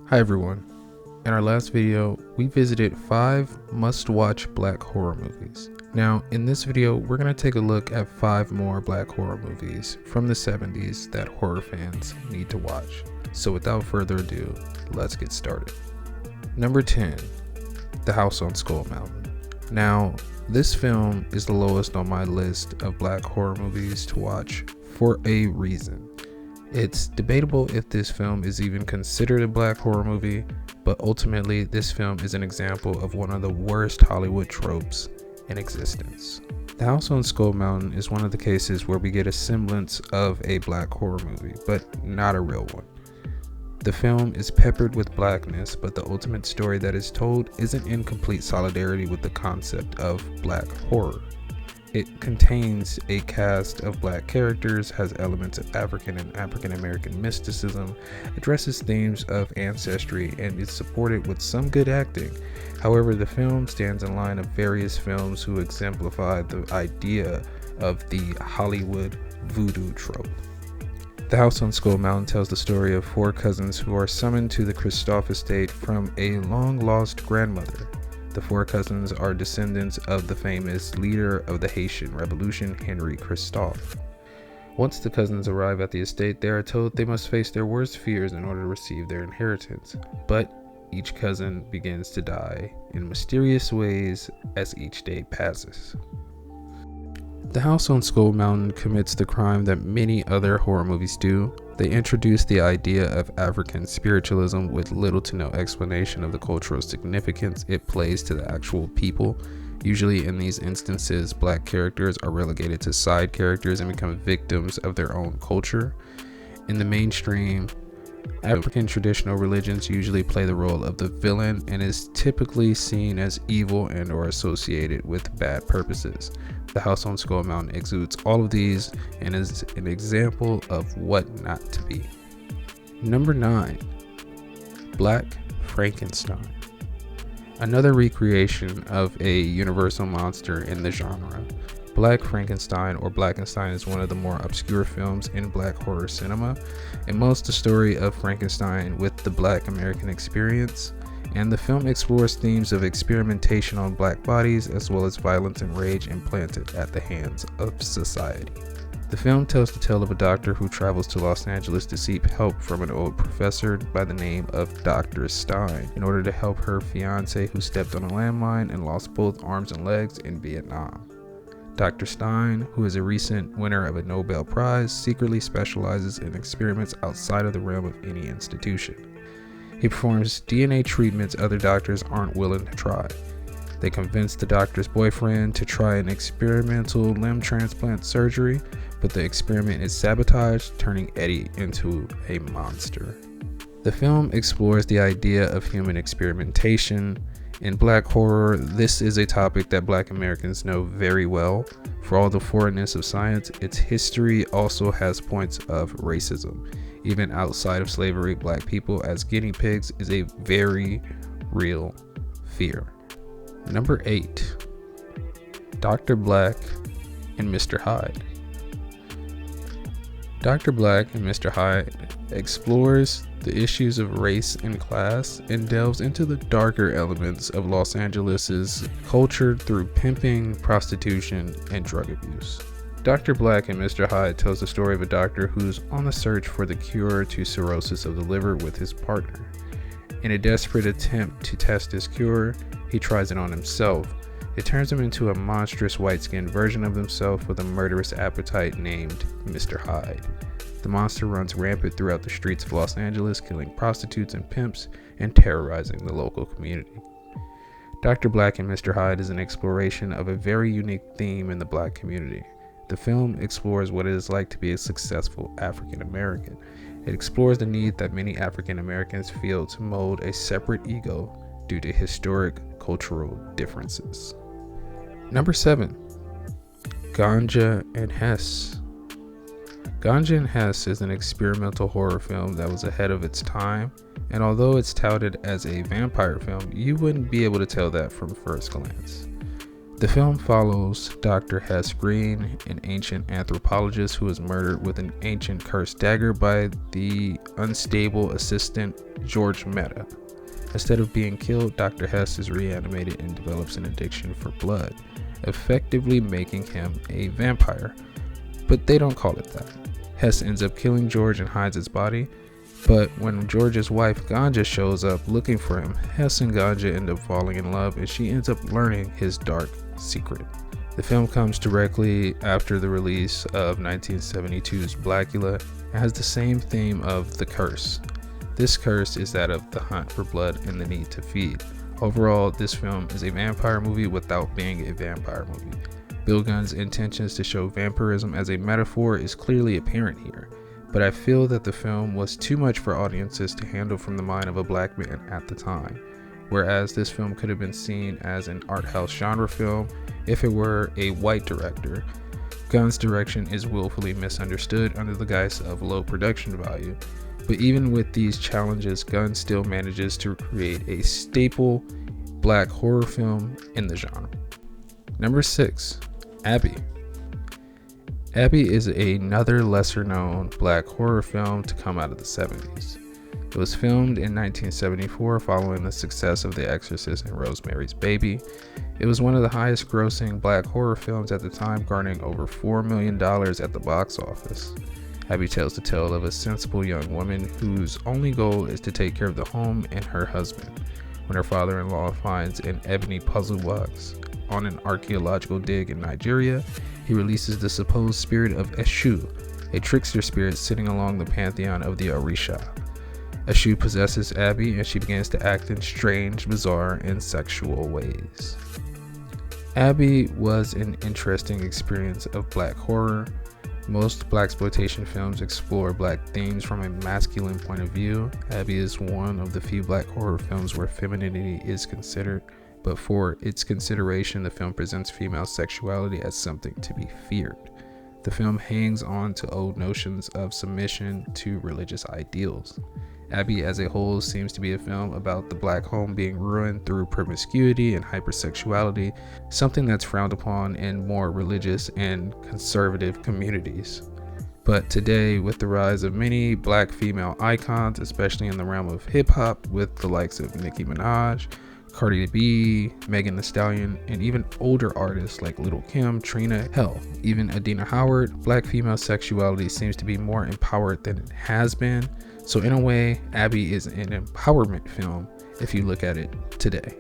Hi everyone. In our last video, we visited 5 must-watch black horror movies. Now, in this video, we're going to take a look at 5 more black horror movies from the 70s that horror fans need to watch. So without further ado, let's get started. Number 10, The House on Skull Mountain. Now, this film is the lowest on my list of black horror movies to watch for a reason. It's debatable if this film is even considered a black horror movie, but ultimately this film is an example of one of the worst Hollywood tropes in existence. The House on Skull Mountain is one of the cases where we get a semblance of a black horror movie, but not a real one. The film is peppered with blackness, but the ultimate story that is told isn't in complete solidarity with the concept of black horror. It contains a cast of black characters, has elements of African and African American mysticism, addresses themes of ancestry, and is supported with some good acting. However, the film stands in line of various films who exemplify the idea of the Hollywood voodoo trope. The House on Skull Mountain tells the story of 4 cousins who are summoned to the Christophe estate from a long-lost grandmother. The 4 cousins are descendants of the famous leader of the Haitian Revolution, Henry Christophe. Once the cousins arrive at the estate, they are told they must face their worst fears in order to receive their inheritance. But each cousin begins to die in mysterious ways as each day passes. The House on Skull Mountain commits the crime that many other horror movies do. They introduce the idea of African spiritualism with little to no explanation of the cultural significance it plays to the actual people. Usually in these instances, black characters are relegated to side characters and become victims of their own culture. In the mainstream, African traditional religions usually play the role of the villain and is typically seen as evil and or associated with bad purposes. The House on Skull Mountain exudes all of these and is an example of what not to be. Number 9, Black Frankenstein. Another recreation of a universal monster in the genre. Black Frankenstein or Blackenstein is one of the more obscure films in black horror cinema. It melts the story of Frankenstein with the black American experience, and the film explores themes of experimentation on black bodies as well as violence and rage implanted at the hands of society. The film tells the tale of a doctor who travels to Los Angeles to seek help from an old professor by the name of Dr. Stein in order to help her fiance who stepped on a landmine and lost both arms and legs in Vietnam. Dr. Stein, who is a recent winner of a Nobel Prize, secretly specializes in experiments outside of the realm of any institution. He performs DNA treatments other doctors aren't willing to try. They convince the doctor's boyfriend to try an experimental limb transplant surgery, but the experiment is sabotaged, turning Eddie into a monster. The film explores the idea of human experimentation. In black horror, this is a topic that black Americans know very well. For all the foreignness of science, its history also has points of racism. Even outside of slavery, black people as guinea pigs is a very real fear. Number 8, Dr. Black and Mr. Hyde. Dr. Black and Mr. Hyde explores the issues of race and class and delves into the darker elements of Los Angeles's culture through pimping, prostitution, and drug abuse. Dr. Black and Mr. Hyde tells the story of a doctor who's on the search for the cure to cirrhosis of the liver with his partner. In a desperate attempt to test his cure, he tries it on himself. It turns him into a monstrous white-skinned version of himself with a murderous appetite named Mr. Hyde. The monster runs rampant throughout the streets of Los Angeles, killing prostitutes and pimps and terrorizing the local community. Dr. Black and Mr. Hyde is an exploration of a very unique theme in the black community. The film explores what it is like to be a successful African American. It explores the need that many African Americans feel to mold a separate ego due to historic cultural differences. Number 7, Ganja and Hess. Ganja and Hess is an experimental horror film that was ahead of its time, and although it's touted as a vampire film, you wouldn't be able to tell that from first glance. The film follows Dr. Hess Green, an ancient anthropologist who is murdered with an ancient cursed dagger by the unstable assistant George Mehta. Instead of being killed, Dr. Hess is reanimated and develops an addiction for blood, effectively making him a vampire. But they don't call it that. Hess ends up killing George and hides his body, but when George's wife Ganja shows up looking for him, Hess and Ganja end up falling in love and she ends up learning his dark secret. The film comes directly after the release of 1972's Blackula and has the same theme of the curse. This curse is that of the hunt for blood and the need to feed. Overall, this film is a vampire movie without being a vampire movie. Bill Gunn's intentions to show vampirism as a metaphor is clearly apparent here, but I feel that the film was too much for audiences to handle from the mind of a black man at the time, whereas this film could have been seen as an art house genre film if it were a white director. Gunn's direction is willfully misunderstood under the guise of low production value, but even with these challenges, Gunn still manages to create a staple black horror film in the genre. Number 6, Abby. Abby is another lesser known black horror film to come out of the 70s. It was filmed in 1974 following the success of The Exorcist and Rosemary's Baby. It was one of the highest grossing black horror films at the time, garnering over $4 million at the box office. Abby tells the tale of a sensible young woman whose only goal is to take care of the home and her husband. When her father-in-law finds an ebony puzzle box on an archaeological dig in Nigeria, he releases the supposed spirit of Eshu, a trickster spirit sitting along the pantheon of the Orisha. Eshu possesses Abby and she begins to act in strange, bizarre, and sexual ways. Abby was an interesting experience of black horror. Most blaxploitation films explore black themes from a masculine point of view. Abby is one of the few black horror films where femininity is considered, but for its consideration, the film presents female sexuality as something to be feared. The film hangs on to old notions of submission to religious ideals. Abby as a whole seems to be a film about the black home being ruined through promiscuity and hypersexuality, something that's frowned upon in more religious and conservative communities. But today, with the rise of many black female icons, especially in the realm of hip-hop with the likes of Nicki Minaj, Cardi B, Megan Thee Stallion, and even older artists like Lil' Kim, Trina, hell, even Adina Howard, black female sexuality seems to be more empowered than it has been. So in a way, Abby is an empowerment film if you look at it today.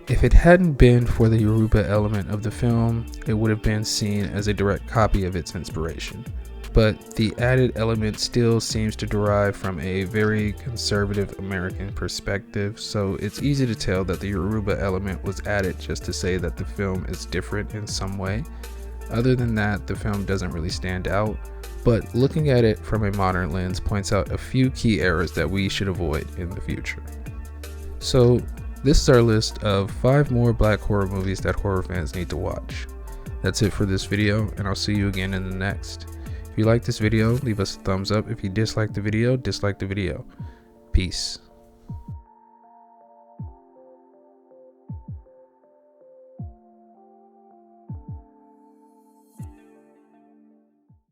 If it hadn't been for the Yoruba element of the film, it would have been seen as a direct copy of its inspiration. But the added element still seems to derive from a very conservative American perspective, so it's easy to tell that the Yoruba element was added just to say that the film is different in some way. Other than that, the film doesn't really stand out, but looking at it from a modern lens points out a few key errors that we should avoid in the future. So this is our list of 5 more black horror movies that horror fans need to watch. That's it for this video, and I'll see you again in the next. If you like this video, leave us a thumbs up. If you dislike the video, dislike the video. Peace.